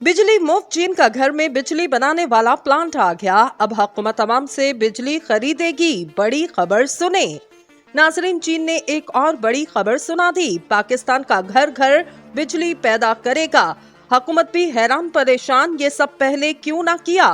बिजली मुफ्त, चीन का घर में बिजली बनाने वाला प्लांट आ गया। अब हुकूमत अवाम से बिजली खरीदेगी, बड़ी खबर सुने। नाजरीन, चीन ने एक और बड़ी खबर सुना दी। पाकिस्तान का घर घर बिजली पैदा करेगा। हुकूमत भी हैरान परेशान, ये सब पहले क्यों ना किया।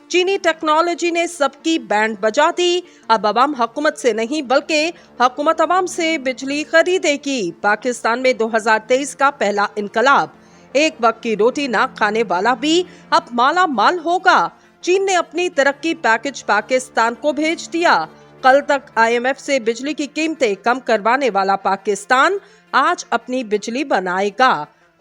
चीनी टेक्नोलॉजी ने सबकी बैंड बजा दी। अब अवाम हुकूमत से नहीं बल्कि हुकूमत अवाम से बिजली खरीदेगी। पाकिस्तान में 2023 का पहला इनकलाब। एक वक्त की रोटी ना खाने वाला भी अब माला माल होगा। चीन ने अपनी तरक्की पैकेज पाकिस्तान को भेज दिया। कल तक IMF से बिजली की कीमतें कम करवाने वाला पाकिस्तान आज अपनी बिजली बनाएगा।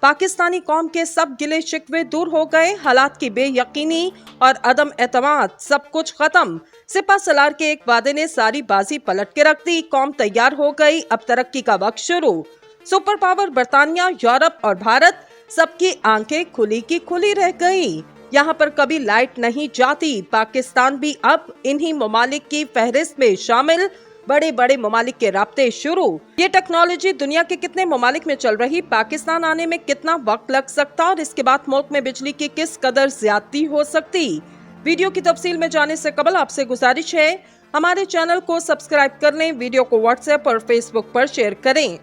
पाकिस्तानी कौम के सब गिले शिकवे दूर हो गए। हालात की बेयकीनी और अदम एतमाद सब कुछ खत्म। सिपा सलार के एक वादे ने सारी बाजी पलट के रख दी। कौम तैयार हो गई, अब तरक्की का वक्त शुरू। सुपर पावर बर्तानिया, यूरोप और भारत, सबकी आंखें खुली की खुली रह गई। यहाँ पर कभी लाइट नहीं जाती। पाकिस्तान भी अब इन्हीं ममालिक की फहरिस्त में शामिल। बड़े बड़े ममालिक के राब्ते शुरू। ये टेक्नोलॉजी दुनिया के कितने ममालिक में चल रही, पाकिस्तान आने में कितना वक्त लग सकता और इसके बाद मुल्क में बिजली की किस कदर ज्यादती हो सकती। वीडियो की तफसील में जाने से कबल आपसे गुजारिश है, हमारे चैनल को सब्सक्राइब कर लें, वीडियो को व्हाट्सएप और फेसबुक पर शेयर करें।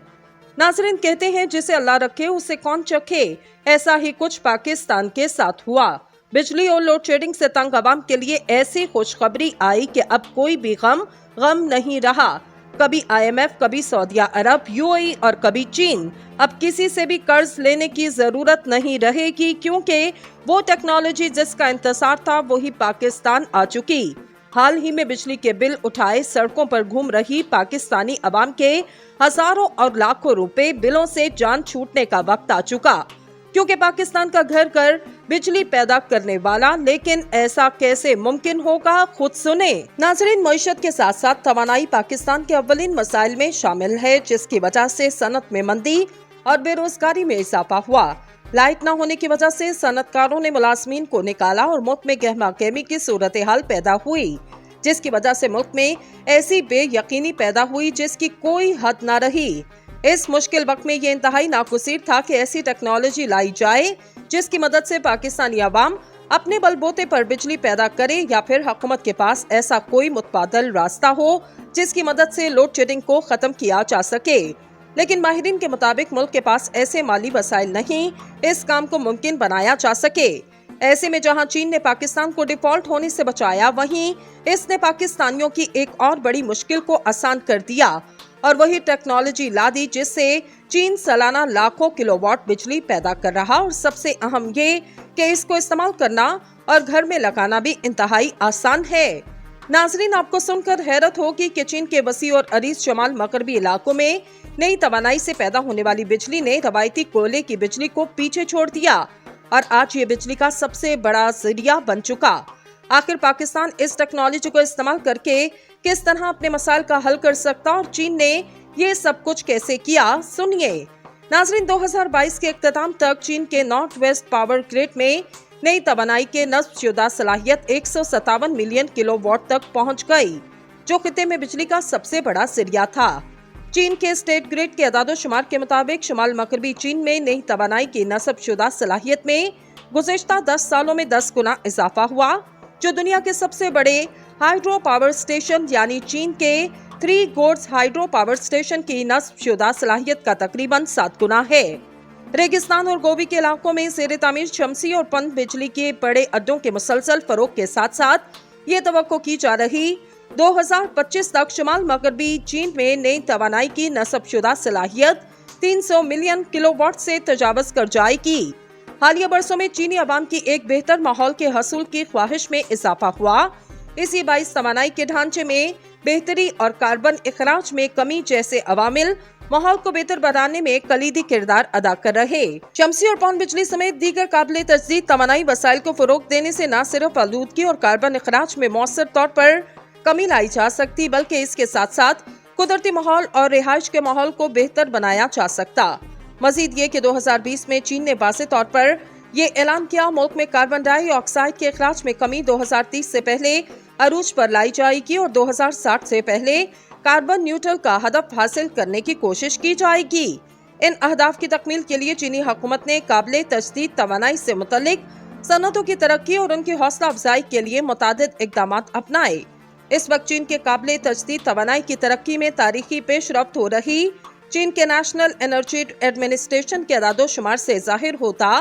नाजरीन, कहते हैं जिसे अल्लाह रखे उसे कौन चखे। ऐसा ही कुछ पाकिस्तान के साथ हुआ। बिजली और लोड शेडिंग से तंग आवाम के लिए ऐसी खुशखबरी आई कि अब कोई भी गम नहीं रहा। कभी IMF, कभी सऊदी अरब, UAE और कभी चीन। अब किसी से भी कर्ज लेने की जरूरत नहीं रहेगी, क्योंकि वो टेक्नोलॉजी जिसका इंतजार था वही पाकिस्तान आ चुकी। हाल ही में बिजली के बिल उठाए सड़कों पर घूम रही पाकिस्तानी अवाम के हजारों और लाखों रुपए बिलों से जान छूटने का वक्त आ चुका, क्योंकि पाकिस्तान का घर घर बिजली पैदा करने वाला। लेकिन ऐसा कैसे मुमकिन होगा, खुद सुने। नाजरीन, मईशत के साथ साथ तवानाई पाकिस्तान के अव्वलीन मसाइल में शामिल है, जिसकी वजह से सनत में मंदी और बेरोजगारी में इजाफा हुआ। लाइट न होने की वजह से सनतकारों ने मुलाजमीन को निकाला और मुल्क में गहमा गहमी की सूरत हाल पैदा हुई, जिसकी वजह से मुल्क में ऐसी बेयकीनी पैदा हुई जिसकी कोई हद न रही। इस मुश्किल वक्त में ये इंतहाई नागुज़ीर था कि ऐसी टेक्नोलॉजी लाई जाए जिसकी मदद से पाकिस्तानी अवाम अपने बलबूते पर बिजली पैदा करे, या फिर हुकूमत के पास ऐसा कोई मुतबादल रास्ता हो जिसकी मदद से लोड शेडिंग को खत्म किया जा सके। लेकिन माहिरीन के मुताबिक मुल्क के पास ऐसे माली वसाइल नहीं इस काम को मुमकिन बनाया जा सके। ऐसे में जहां चीन ने पाकिस्तान को डिफॉल्ट होने से बचाया, वहीं इसने पाकिस्तानियों की एक और बड़ी मुश्किल को आसान कर दिया और वही टेक्नोलॉजी ला दी जिससे चीन सालाना लाखों किलोवाट बिजली पैदा कर रहा। और सबसे अहम ये कि इसको इस्तेमाल करना और घर में लगाना भी इंतहाई आसान है। नाजरीन, आपको सुनकर हैरत होगी कि चीन के वसी और अरीज शमाल मगरबी इलाकों में नई तवानाई से पैदा होने वाली बिजली ने रवायती कोयले की बिजली को पीछे छोड़ दिया और आज ये बिजली का सबसे बड़ा जरिया बन चुका। आखिर पाकिस्तान इस टेक्नोलॉजी को इस्तेमाल करके किस तरह अपने मसाइल का हल कर सकता और चीन ने ये सब कुछ कैसे किया, सुनिए। नाजरीन, 2022 के इख्तिताम तक चीन के नॉर्थ वेस्ट पावर ग्रिड में नई तवानाई के नस्बशुदा सलाहियत 157 मिलियन किलोवाट तक पहुंच गई, जो खिते में बिजली का सबसे बड़ा जरिया था। चीन के स्टेट ग्रिड के अदाद-ओ-शुमार के मुताबिक शुमाल मगरबी चीन में नई तवानाई की नस्बशुदा सलाहियत में गुज़िश्ता 10 सालों में 10 गुना इजाफा हुआ, जो दुनिया के सबसे बड़े हाइड्रो पावर स्टेशन यानी चीन के 3 गोर्स हाइड्रो पावर स्टेशन की नस्बशुदा सलाहियत का तकरीबन 7 गुना है। रेगिस्तान और गोवी के इलाकों में ज़ेरे तामीर शमसी और पन बिजली के बड़े अड्डों के मुसलसल फरोग के साथ साथ ये तवक्को की जा रही 2025 तक शुमाल मगरबी चीन में नई तवानाई की नस्बशुदा सलाहियत 300 मिलियन किलोवाट से तजावज कर जाएगी। हालिया बरसों में चीनी अवाम की एक बेहतर माहौल के हसूल की ख्वाहिश में इजाफा हुआ। इसी बाइस तवानाई के ढांचे में बेहतरी और कार्बन इखराज में कमी जैसे अवामिल माहौल को बेहतर बनाने में कलीदी किरदार अदा कर रहे। शमसी और पवन बिजली समेत दीगर काबिल तजदीद तवानाई वसाइल को फरोग देने से न सिर्फ आलूदगी और कार्बन इखराज में मौसर तौर पर कमी लाई जा सकती, बल्कि इसके साथ साथ कुदरती माहौल और रिहाइश के माहौल को बेहतर बनाया जा सकता। मजीद ये कि 2020 में चीन ने वाज़ेह तौर पर ये ऐलान किया, मुल्क में कार्बन डाइऑक्साइड के इखराज में कमी 2030 से पहले अरूज पर लाई जाएगी और 2060 से पहले कार्बन न्यूट्रल का हदफ हासिल करने की कोशिश की जाएगी। इन अहदाफ की तकमील के लिए चीनी हुकूमत ने काबिल तजदीद तवानाई से मुतल्लिक सनअतों की तरक्की और उनकी हौसला अफजाई के लिए मुतादिद इकदाम अपनाए। इस वक्त चीन के काबिल तजदीद तवानाई की तरक्की में तारीखी पेशरफ्त हो रही। चीन के नेशनल एनर्जी एडमिनिस्ट्रेशन के अदादोशुमार से जाहिर होता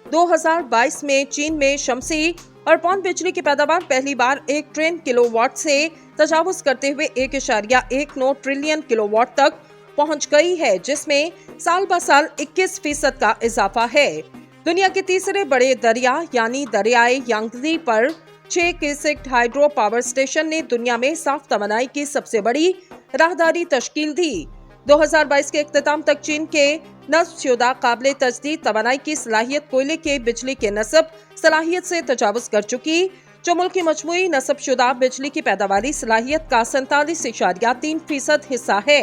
2022 में चीन में शमसी और पवन बिजली की पैदावार पहली बार 1 ट्रिलियन किलोवाट से तजावुज करते हुए 1.19 ट्रिलियन किलोवाट तक पहुंच गई है, जिसमें साल ब साल 21% का इजाफा है। दुनिया के तीसरे बड़े दरिया यानी दरियाए यांगजी पर 6 क्यूसेक हाइड्रो पावर स्टेशन ने दुनिया में साफ तवानाई की सबसे बड़ी राहदारी तश्कील दी। 2022 के इख्तिताम तक चीन के नस्बशुदा काबिल तजदीद तवानाई की सलाहियत कोयले के बिजली के नस्ब सलाहियत से तजावुज कर चुकी, जो मुल्क की मजमूई नस्बशुदा बिजली की पैदावारी सलाहियत का 47.3% हिस्सा है।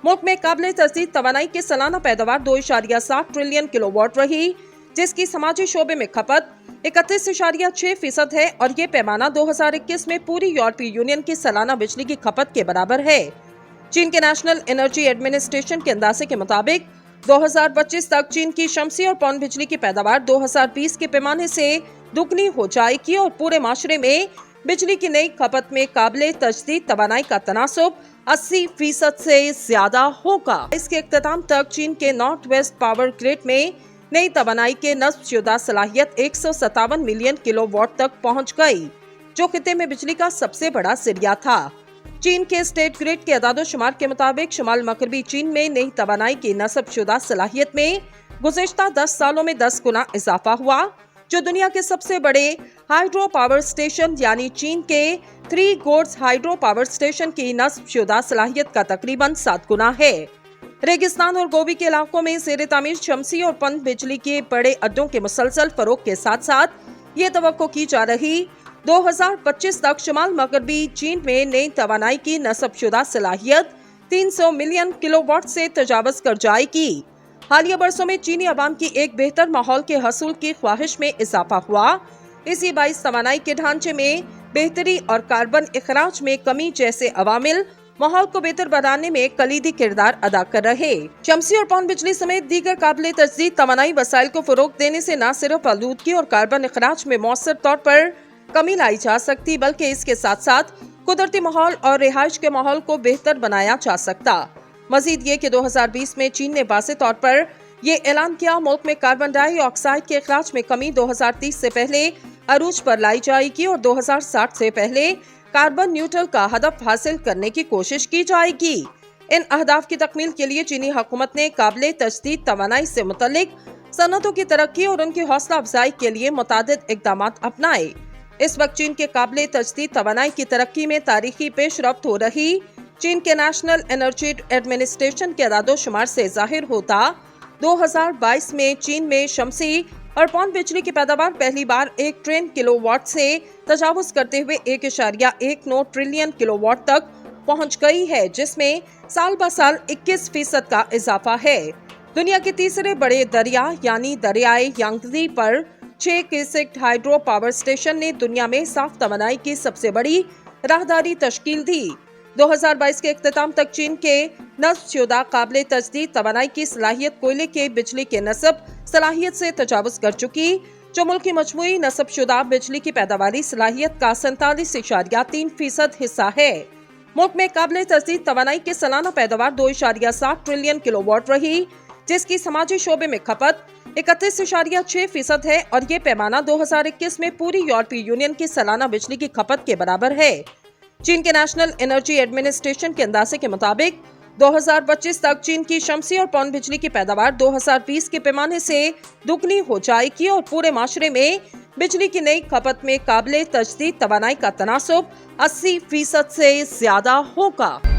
मुल्क में काबिल तजदीद तवानाई के सालाना पैदावार 2.7 ट्रिलियन किलोवाट रही, जिसकी समाजी शोबे में खपत 31.6% है और ये पैमाना 2021 में पूरी यूरोपीय यूनियन की सालाना बिजली की खपत के बराबर है। चीन के नेशनल एनर्जी एडमिनिस्ट्रेशन के अंदाजे के मुताबिक 2025 तक चीन की शमसी और पवन बिजली की पैदावार 2020 के पैमाने से दुगनी हो जाएगी और पूरे माशरे में बिजली की नई खपत में काबिल तजदीद तवानाई का तनासुब 80% से ज्यादा होगा। इसके इख्तिताम तक चीन के नॉर्थ वेस्ट पावर ग्रिड में नई तवानाई के नस्बशुदा सलाहियत 157 मिलियन किलोवाट तक पहुंच गई, जो खिते में बिजली का सबसे बड़ा जरिया था। चीन के स्टेट ग्रिड के अदादोशुमार के मुताबिक शुमाल मगरबी चीन में नई तवानाई की नस्बशुदा सलाहियत में गुज़िश्ता 10 सालों में 10 गुना इजाफा हुआ, जो दुनिया के सबसे बड़े हाइड्रो पावर स्टेशन यानी चीन के 3 गोर्स हाइड्रो पावर स्टेशन की नस्बशुदा सलाहियत का तकरीबन 7 गुना है। रेगिस्तान और गोबी के इलाकों में ज़ेर तामीर शमसी और पवन बिजली के बड़े अड्डों के मुसलसल फरोग के साथ साथ ये तवक्को की जा रही 2025 तक शुमाल मगरबी चीन में नई तवानाई की नस्बशुदा सलाहियत 300 मिलियन किलोवाट से तजावुज कर जाएगी। हालिया बरसों में चीनी अवाम की एक बेहतर माहौल के हसूल की ख्वाहिश में इजाफा हुआ। इसी बाइस तवानाई के ढांचे में बेहतरी और कार्बन इखराज में कमी जैसे अवामिल माहौल को बेहतर बनाने में कलीदी किरदार अदा कर रहे। शमसी और पवन बिजली समेत दीगर काबिल तजदीद तवानाई वसाइल को फरोग देने से न सिर्फ आलूदगी और कार्बन इखराज में मौसर तौर पर कमी लाई जा सकती, बल्कि इसके साथ साथ कुदरती माहौल और रिहाइश के माहौल को बेहतर बनाया जा सकता। मजीद ये कि 2020 में चीन ने वाज़ेह तौर पर ये ऐलान किया, मुल्क में कार्बन डाइऑक्साइड के इखराज में कमी 2030 से पहले अरूज पर लाई जाएगी और 2060 से पहले कार्बन न्यूट्रल का हदफ हासिल करने की कोशिश की जाएगी। इन अहदाफ की तकमील के लिए चीनी हुकूमत ने काबिल तजदीद तवानाई से मुतल्लिक सनअतों की तरक्की और उनकी हौसला अफजाई के लिए मुतादिद इकदाम अपनाए। इस वक्त चीन के काबिल तजदीद तवानाई की तरक्की में तारीखी पेशरफ्त हो रही। चीन के नेशनल एनर्जी एडमिनिस्ट्रेशन के अदादोशुमार से जाहिर होता 2022 में चीन में शमसी और पवन बिजली की पैदावार पहली बार 1 ट्रिलियन किलोवाट से तजावुज करते हुए 1.19 ट्रिलियन किलोवाट तक पहुंच गई है, जिसमें साल ब साल 21% का इजाफा है। दुनिया के तीसरे बड़े दरिया यानी दरियाए यांगजी पर 6 क्यूसेक हाइड्रो पावर स्टेशन ने दुनिया में साफ तवानाई की सबसे बड़ी राहदारी तश्कील दी। 2022 के इख्तिताम तक चीन के नस्बशुदा काबिल तजदीद तवानाई की सलाहियत कोयले के बिजली के नस्ब सलाहियत से तजावुज कर चुकी, जो मुल्क की मजमूई नस्बशुदा बिजली की पैदावारी सलाहियत का 47.3% हिस्सा है। मुल्क में काबिल तजदीद तवानाई के सालाना पैदावार 2.7 ट्रिलियन किलोवाट रही, जिसकी समाजी शोबे में खपत 31.6% है और ये पैमाना 2021 में पूरी यूरोपीय यूनियन की सालाना बिजली की खपत के बराबर है। चीन के नेशनल एनर्जी एडमिनिस्ट्रेशन के अंदाजे के मुताबिक 2025 तक चीन की शमसी और पवन बिजली की पैदावार 2020 के पैमाने से दुगनी हो जाएगी और पूरे माशरे में बिजली की नई खपत में काबिल तजदीद तवानाई का तनासुब 80% से ज्यादा होगा।